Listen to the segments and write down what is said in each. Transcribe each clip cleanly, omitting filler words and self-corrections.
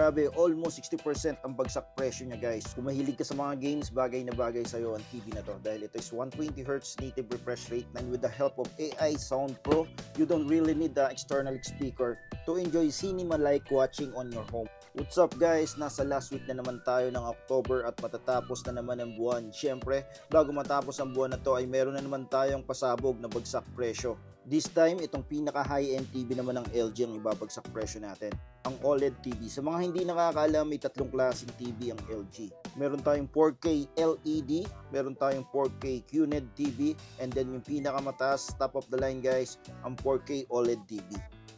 Grabe, almost 60% ang bagsak presyo niya guys. Kung mahilig ka sa mga games, bagay na bagay sa'yo ang TV na to dahil ito is 120Hz native refresh rate and with the help of AI Sound Pro, you don't really need the external speaker to enjoy cinema-like watching on your home. What's up guys? Nasa last week na naman tayo ng October at matatapos na naman ang buwan. Siyempre, bago matapos ang buwan na to ay meron na naman tayong pasabog na bagsak presyo. This time, itong pinaka high-end TV naman ng LG ang ibabagsak presyo natin. Ang OLED TV. Sa mga hindi nakakaalam, may tatlong klaseng TV ang LG. Meron tayong 4K LED, meron tayong 4K QNED TV, and then yung pinakamataas, top of the line guys, ang 4K OLED TV.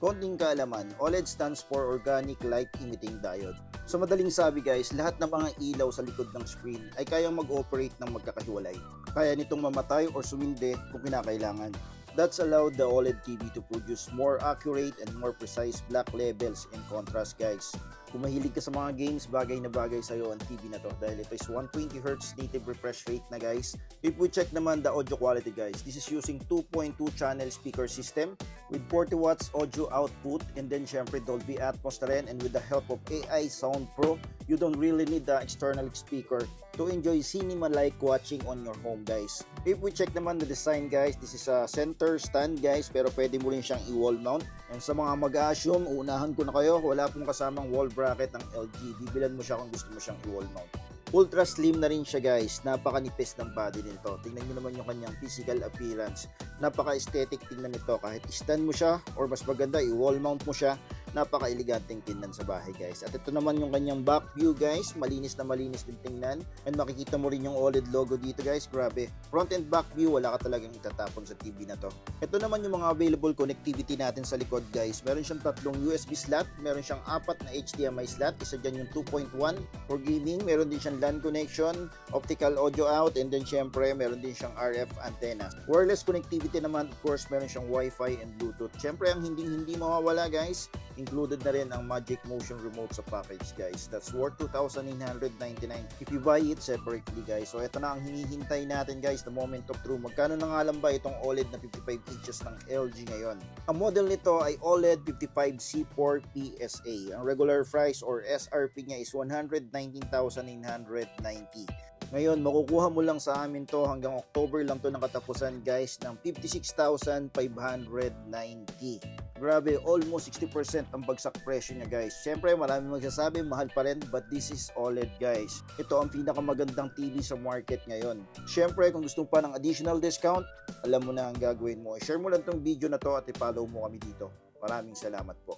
Konting kaalaman, OLED stands for Organic Light Emitting Diode. So madaling sabi guys, lahat ng mga ilaw sa likod ng screen ay kayang mag-operate ng magkakahiwalay. Kaya nitong mamatay or sumindi kung kinakailangan. That's allowed the OLED TV to produce more accurate and more precise black levels and contrast guys. Kung mahilig ka sa mga games, bagay na bagay sa'yo ang TV na to dahil ito is 120Hz native refresh rate na guys. If we check naman the audio quality guys, this is using 2.2 channel speaker system with 40 watts audio output and then syempre Dolby Atmos na rin, and with the help of AI Sound Pro, you don't really need the external speaker to enjoy cinema-like watching on your home guys. If we check naman the design guys, this is a center stand guys, pero pwede mo rin siyang i-wall mount. And sa mga mag-assume, unahan ko na kayo, wala pong kasamang wall bracket ng LG. Bibilan mo siya kung gusto mo siyang i-wall mount. Ultra slim na rin siya guys, napakanipis ng body nito. Tingnan nyo naman yung kanyang physical appearance. Napaka-aesthetic tingnan nito, kahit stand mo siya or mas maganda i-wall mount mo siya, napaka-eleganteng tingnan sa bahay guys. At ito naman yung kanyang back view guys, malinis na malinis din tingnan. And makikita mo rin yung OLED logo dito guys, grabe. Front and back view, wala ka talagang itatapon sa TV na to. Ito naman yung mga available connectivity natin sa likod guys. Meron siyang tatlong USB slot, meron siyang 4 na HDMI slot, isa dyan yung 2.1 for gaming, meron din siyang LAN connection, optical audio out, and then syempre meron din siyang RF antenna. Wireless connectivity naman, of course, meron siyang Wi-Fi and Bluetooth. Syempre ang hindi mawawala guys, included na rin ang Magic Motion remote sa package guys. That's worth 2,999 if you buy it separately guys. So ito na ang hinihintay natin guys, the moment of truth. Magkano na nga lang ba itong OLED na 55 inches ng LG ngayon? Ang model nito ay OLED 55C4 PSA. Ang regular price or SRP niya is 119,990. Ngayon, makukuha mo lang sa amin to hanggang October lang to ng katapusan guys ng 56,590. Grabe, almost 60% ang bagsak presyo niya guys. Siyempre, maraming magsasabi mahal pa rin, but this is OLED guys. Ito ang pinakamagandang TV sa market ngayon. Siyempre, kung gusto pa ng additional discount, alam mo na ang gagawin mo. Share mo lang tong video na to at i-follow mo kami dito. Maraming salamat po.